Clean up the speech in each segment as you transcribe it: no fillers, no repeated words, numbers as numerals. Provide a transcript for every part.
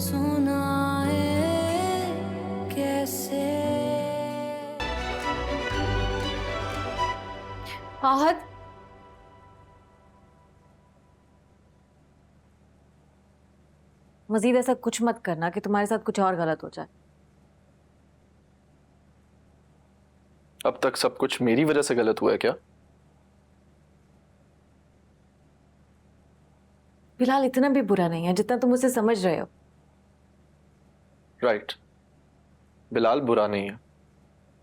सुनाए कैसे। आहत, मजीद ऐसा कुछ मत करना कि तुम्हारे साथ कुछ और गलत हो जाए। अब तक सब कुछ मेरी वजह से गलत हुआ है क्या? बिलाल इतना भी बुरा नहीं है जितना तुम उसे समझ रहे हो। राइट, बिलाल बुरा नहीं है।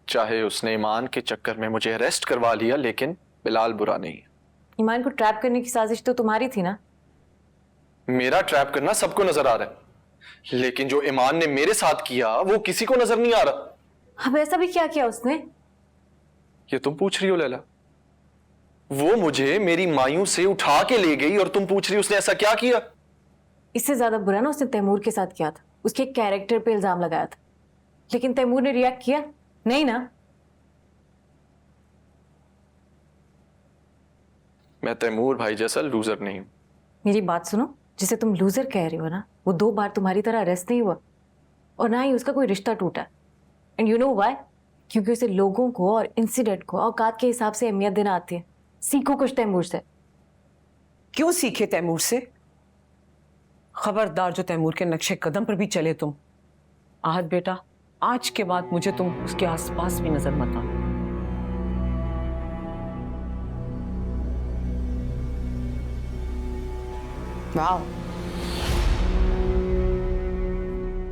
चाहे उसने ईमान के चक्कर में मुझे अरेस्ट करवा लिया, लेकिन बिलाल बुरा नहीं है। ईमान को ट्रैप करने की साजिश तो तुम्हारी थी ना। मेरा ट्रैप करना सबको नजर आ रहा है, लेकिन जो ईमान ने मेरे साथ किया वो किसी को नजर नहीं आ रहा। अब ऐसा भी क्या किया उसने? ये तुम पूछ रही हो लैला? वो मुझे मेरी मायूं से उठा के ले गई और तुम पूछ रही हो उसने ऐसा क्या किया? इससे ज्यादा बुरा ना उसने तैमूर के साथ किया था। उसके कैरेक्टर पे इल्जाम लगाया था, लेकिन तैमूर ने रिएक्ट किया नहीं ना। मैं तैमूर भाई जैसा लूजर नहीं हूं। मेरी बात सुनो, जिसे तुम लूजर कह रही हो ना, वो 2 बार तुम्हारी तरह अरेस्ट नहीं हुआ और ना ही उसका कोई रिश्ता टूटा। And you know why? क्योंकि उसे लोगों को और इंसिडेंट को औकात के हिसाब से अहमियत देना आती है। सीखो कुछ तैमूर से। क्यों सीखे तैमूर से? खबरदार जो तैमूर के नक्शे कदम पर भी चले तुम। आहत बेटा, आज के बाद मुझे तुम उसके आसपास भी नजर मत आना। वाह,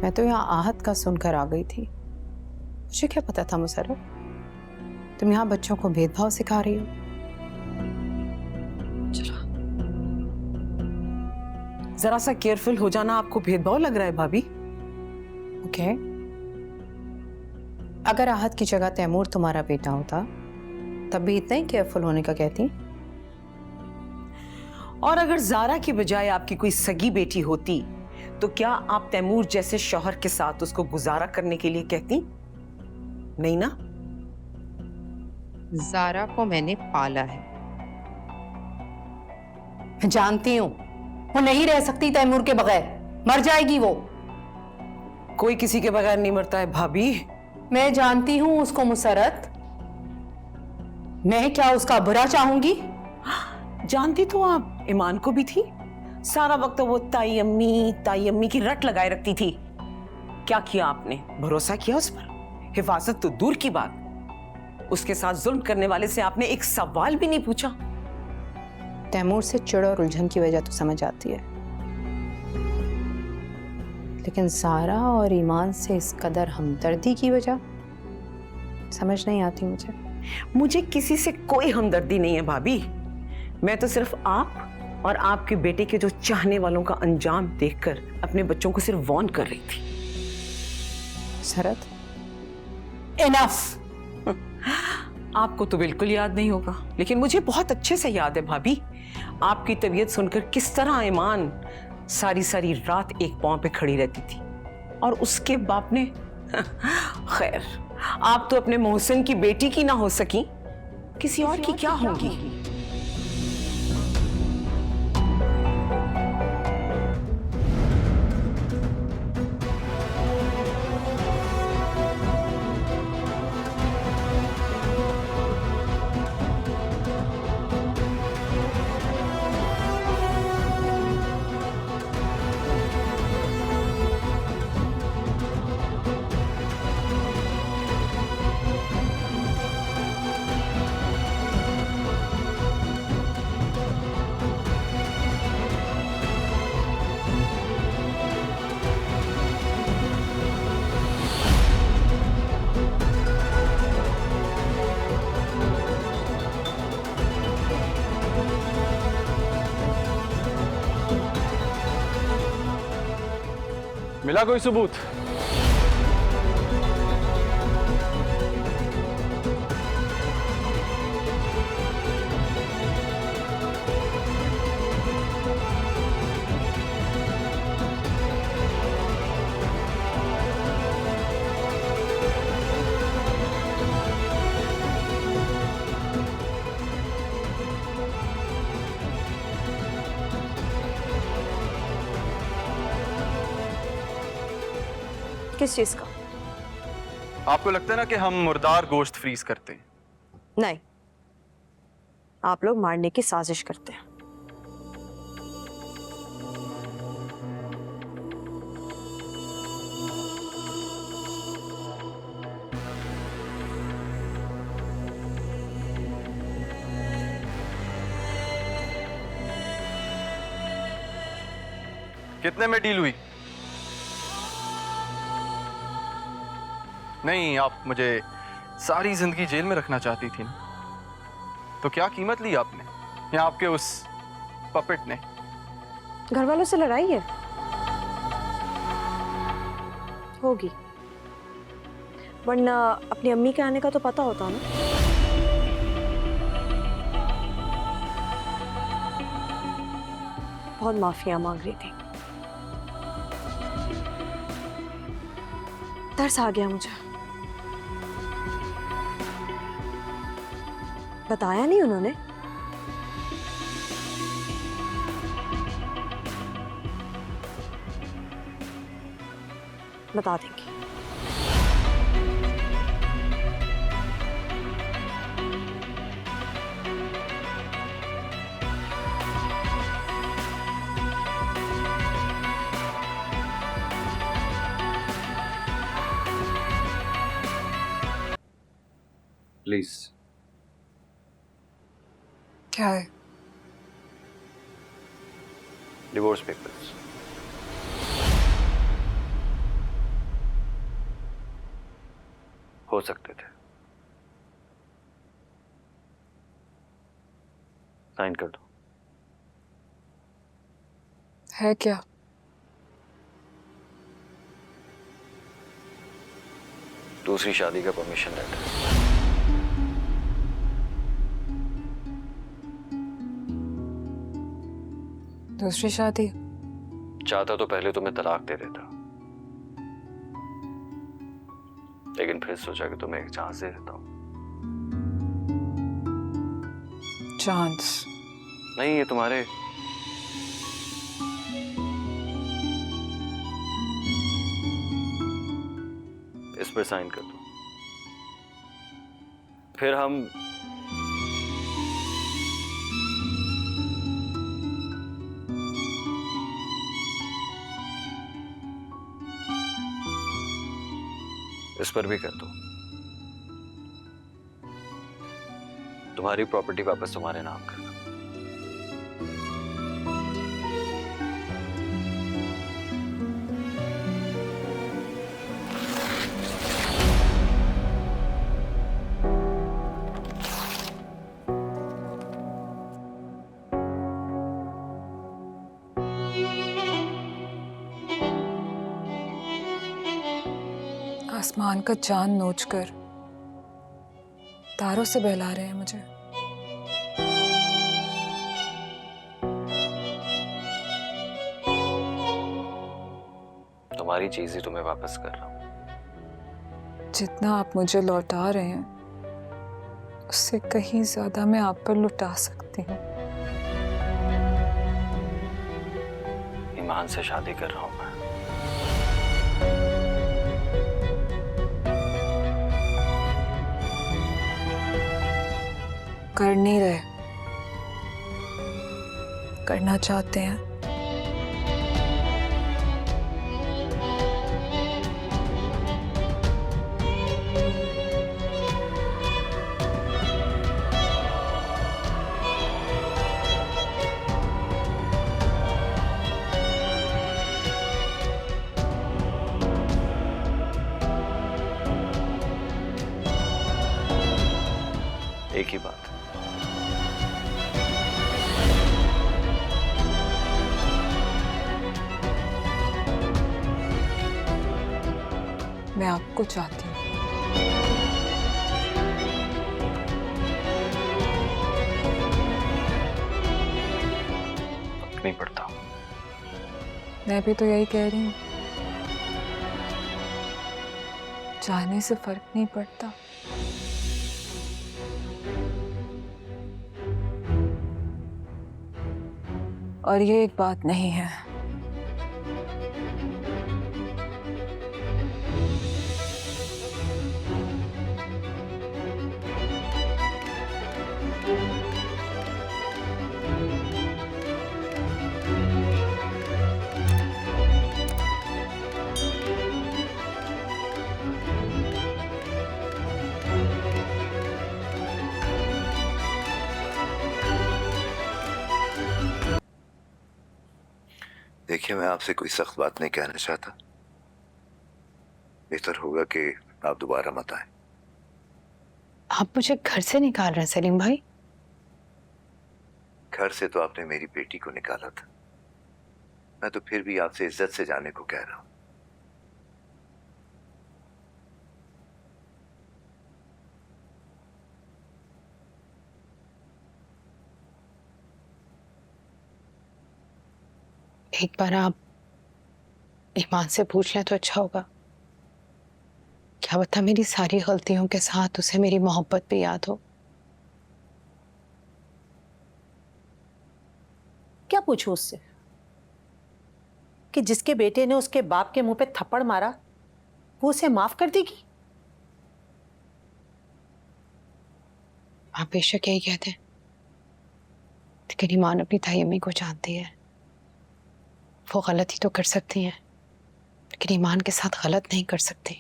मैं तो यहाँ आहत का सुनकर आ गई थी। मुझे क्या पता था मुसर्रत, तुम यहाँ बच्चों को भेदभाव सिखा रही हो। चलो, जरा सा केयरफुल हो जाना। आपको भेदभाव लग रहा है भाभी? ओके, अगर आहत की जगह तैमूर तुम्हारा बेटा होता तब भी इतना ही केयरफुल होने का कहती। और अगर जारा की बजाय आपकी कोई सगी बेटी होती तो क्या आप तैमूर जैसे शौहर के साथ उसको गुजारा करने के लिए कहती? नहीं ना? जारा को मैंने पाला है, मैं जानती हूँ वो नहीं रह सकती तैमूर के बगैर, मर जाएगी वो। कोई किसी के बगैर नहीं मरता है भाभी। मैं जानती हूँ उसको मुसर्रत, मैं क्या उसका बुरा चाहूंगी? जानती तो आप ईमान को भी थी। सारा वक्त तो वो ताई अम्मी की रट लगाए रखती थी। क्या किया आपने? भरोसा किया उस पर? हिफाजत तो दूर की बात, उसके साथ जुल्म करने वाले से आपने एक सवाल भी नहीं पूछा। तैमूर से चिड़ और उलझन की वजह तो समझ आती है, लेकिन सारा और ईमान से इस कदर हमदर्दी की वजह समझ नहीं आती मुझे। मुझे किसी से कोई हमदर्दी नहीं है भाभी। मैं तो सिर्फ आप और आपके बेटे के जो चाहने वालों का अंजाम देखकर अपने बच्चों को सिर्फ वार्न कर रही थी। सरत, इनफ। आपको तो बिल्कुल याद नहीं होगा, लेकिन मुझे बहुत अच्छे से याद है भाभी। आपकी तबीयत सुनकर किस तरह ईमान सारी सारी रात एक पांव पे खड़ी रहती थी और उसके बाप ने खैर, आप तो अपने मोहसिन की बेटी की ना हो सकी, किसी और की क्या होंगी? मिला कोई सबूत? किस चीज का? आपको लगता है ना कि हम मुर्दार गोश्त फ्रीज करते हैं? नहीं, आप लोग मारने की साजिश करते हैं। कितने में डील हुई? नहीं, आप मुझे सारी जिंदगी जेल में रखना चाहती थी ना, तो क्या कीमत ली आपने या आपके उस पपेट ने? घर वालों से लड़ाई है? होगी, वरना अपनी अम्मी के आने का तो पता होता ना। बहुत माफिया मांग रही थी। तरस आ गया मुझे। बताया नहीं उन्होंने? बता देंगी। प्लीज। क्या है? Divorce papers. हो सकते थे, साइन कर दो। है क्या? दूसरी शादी का परमिशन लेटर। दूसरी शादी? चाहता तो पहले तुम्हें तलाक दे देता, लेकिन फिर सोचा कि तुम्हें एक चांस दे देता हूं। चांस? नहीं, ये तुम्हारे इस पर साइन कर दो, फिर हम इस पर भी कर दो। तुम्हारी प्रॉपर्टी वापस तुम्हारे नाम करना। आसमान का चांद नोचकर तारों से बहला रहे हैं मुझे। तुम्हारी चीज ही तुम्हें वापस कर रहा हूं। जितना आप मुझे लौटा रहे हैं उससे कहीं ज्यादा मैं आप पर लुटा सकती हूँ। ईमान से शादी कर रहा हूं मैं। कर नहीं रहे, करना चाहते हैं। एक ही बात। मैं आपको चाहती हूँ। फर्क नहीं पड़ता। मैं भी तो यही कह रही हूँ, चाहने से फर्क नहीं पड़ता। और ये एक बात नहीं है। देखिए, मैं आपसे कोई सख्त बात नहीं कहना चाहता। बेहतर होगा कि आप दोबारा मत आए। आप मुझे घर से निकाल रहे हैं सलीम भाई? घर से तो आपने मेरी बेटी को निकाला था, मैं तो फिर भी आपसे इज्जत से जाने को कह रहा हूं। एक बार आप ईमान से पूछ लें तो अच्छा होगा। क्या बता मेरी सारी गलतियों के साथ उसे मेरी मोहब्बत भी याद हो। क्या पूछूं उससे कि जिसके बेटे ने उसके बाप के मुंह पे थप्पड़ मारा वो उसे माफ कर देगी? आप बेशक यही कहते हैं, लेकिन ईमान अपनी ताई अम्मी को जानती है। वो गलती तो कर सकती हैं, लेकिन ईमान के साथ गलत नहीं कर सकती।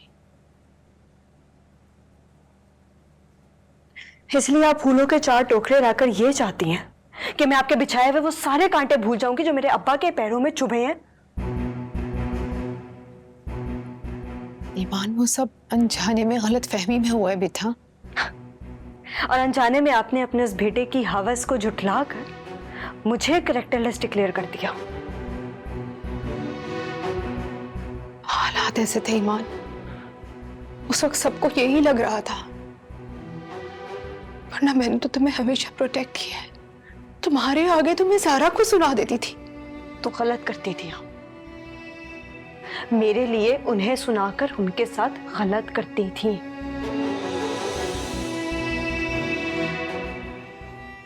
इसलिए आप फूलों के 4 टोकरे लाकर ये चाहती हैं कि मैं आपके बिछाए हुए वो सारे कांटे भूल जाऊंगी जो मेरे अब्बा के पैरों में चुभे हैं? ईमान, वो सब अनजाने में गलत फहमी में हुआ है बेटा। और अनजाने में आपने अपने उस बेटे की हवस को झुठलाकर मुझे कैरेक्टरलेस डिक्लेयर कर दिया। हालात ऐसे थे ईमान, उस वक्त सबको यही लग रहा था, वरना मैंने तो तुम्हें हमेशा प्रोटेक्ट किया है। तुम्हारे आगे तो मैं सारा कुछ सुना देती थी। तो गलत करती थी आप, मेरे लिए उन्हें सुनाकर उनके साथ गलत करती थी।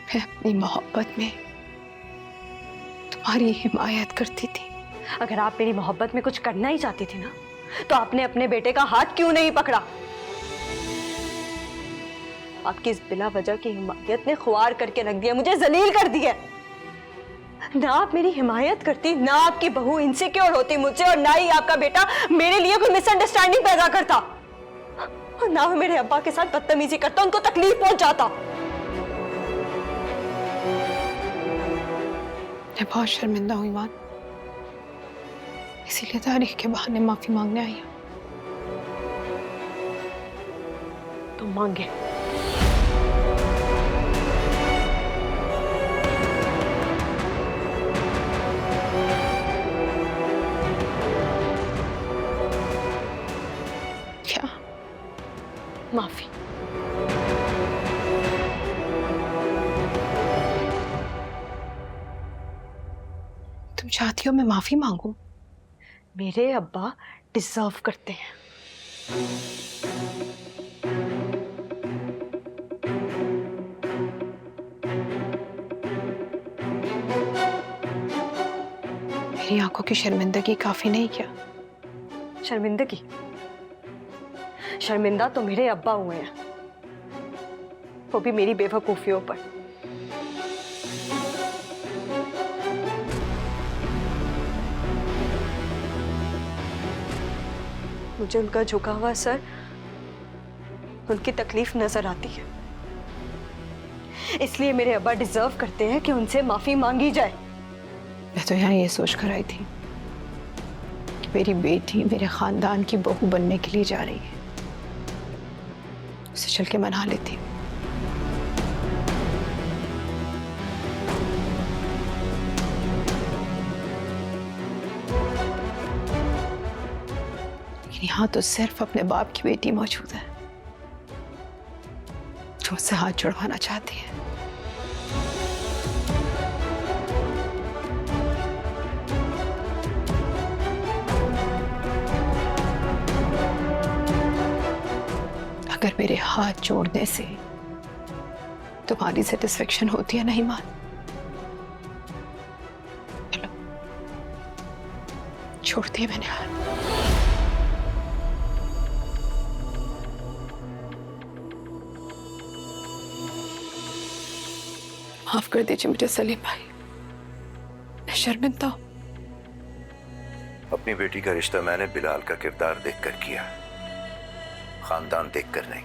मैं अपनी मोहब्बत में तुम्हारी हिमायत करती थी। अगर आप मेरी मोहब्बत में कुछ करना ही चाहती थी ना, तो आपने अपने बेटे का हाथ क्यों नहीं पकड़ा? आपकी इस बिला वजह की हिमायत ने ख्वार करके रख दिया, मुझे जलील कर दिया। ना आप मेरी हिमायत करती, ना आपकी बहू इनसिक्योर होती मुझसे, और ना ही आपका बेटा मेरे लिए कोई मिसअंडरस्टैंडिंग पैदा करता, और ना वो मेरे अब्बा के साथ बदतमीजी करता, उनको तकलीफ पहुंचाता। मैं बहुत शर्मिंदा हूँ ईमान, इसीलिए तारीख के बहाने माफी मांगने आई हूँ। तो मांगे। क्या? माफी। तुम चाहती हो मैं माफी मांगू? मेरे अब्बा डिजर्व करते हैं। मेरी आंखों की शर्मिंदगी काफी नहीं क्या? शर्मिंदगी? शर्मिंदा तो मेरे अब्बा हुए हैं, वो भी मेरी बेवकूफियों पर। मुझे उनका झुका हुआ सर, उनकी तकलीफ नजर आती है, इसलिए मेरे अब्बा डिजर्व करते हैं कि उनसे माफी मांगी जाए। मैं तो यहाँ ये सोच कर आई थी कि मेरी बेटी मेरे खानदान की बहू बनने के लिए जा रही है, उसे चल के मना लेती हूँ। लेकिन यहाँ तो सिर्फ अपने बाप की बेटी मौजूद है जो उससे हाथ जुड़वाना चाहती है। अगर मेरे हाथ जोड़ने से तुम्हारी सेटिस्फेक्शन होती है नहीं मान, चलो छोड़ दिए मैंने हाथ। माफ कर दीजिए मुझे सलीम भाई, मैं शर्मिंदा हूं। अपनी बेटी का रिश्ता मैंने बिलाल का किरदार देखकर किया, खानदान देखकर नहीं।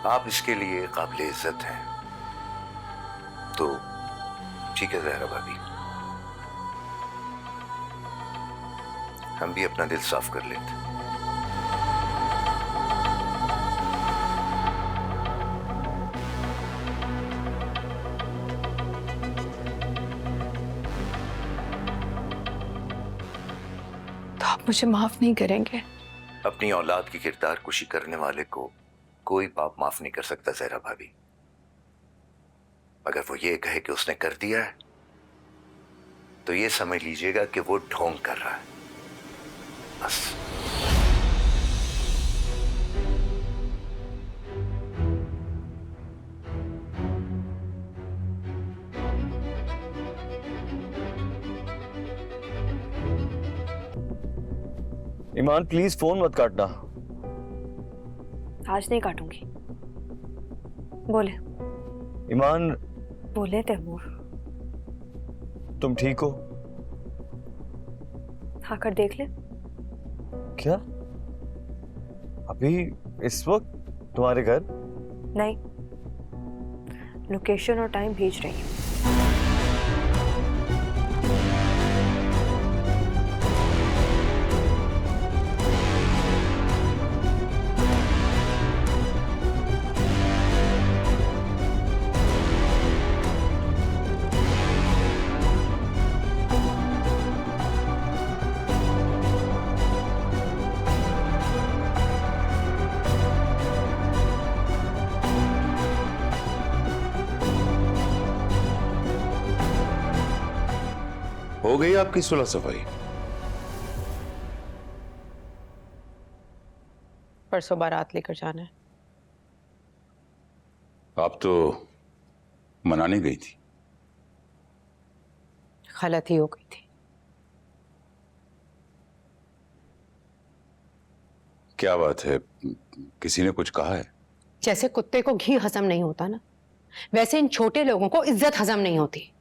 आप इसके लिए काबिल इज्जत हैं, तो ठीक है जहरा भाभी, हम भी अपना दिल साफ कर लेते। तो आप मुझे माफ नहीं करेंगे? अपनी औलाद की किरदार कुशी करने वाले को कोई बाप माफ नहीं कर सकता जहरा भाभी। अगर वो ये कहे कि उसने कर दिया है तो ये समझ लीजिएगा कि वो ढोंग कर रहा है, बस। ईमान प्लीज फोन मत काटना। आज नहीं काटूंगी। बोले ईमान बोले तैमूर, तुम ठीक हो? आकर देख ले। क्या अभी इस वक्त तुम्हारे घर? नहीं, लोकेशन और टाइम भेज रही हूँ। हो गई आपकी सुलह सफाई? परसों बारात लेकर जाना है। आप तो मनाने गई थी। गलती हो गई थी। क्या बात है, किसी ने कुछ कहा है? जैसे कुत्ते को घी हजम नहीं होता ना, वैसे इन छोटे लोगों को इज्जत हजम नहीं होती।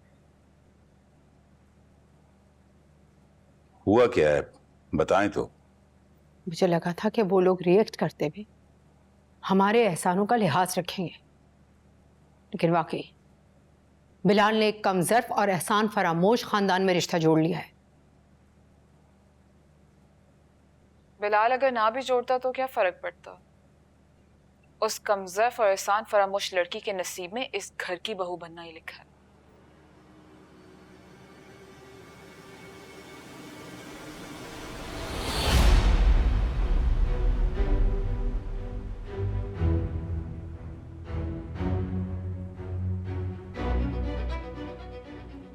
हुआ क्या है, बताएं तो। मुझे लगा था कि वो लोग रिएक्ट करते भी हमारे एहसानों का लिहाज रखेंगे, लेकिन वाकई बिलाल ने एक कमजर्फ और एहसान फरामोश खानदान में रिश्ता जोड़ लिया है। बिलाल अगर ना भी जोड़ता तो क्या फर्क पड़ता? उस कमजर्फ और एहसान फरामोश लड़की के नसीब में इस घर की बहू बनना ही लिखा है।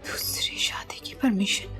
दूसरी शादी की परमिशन?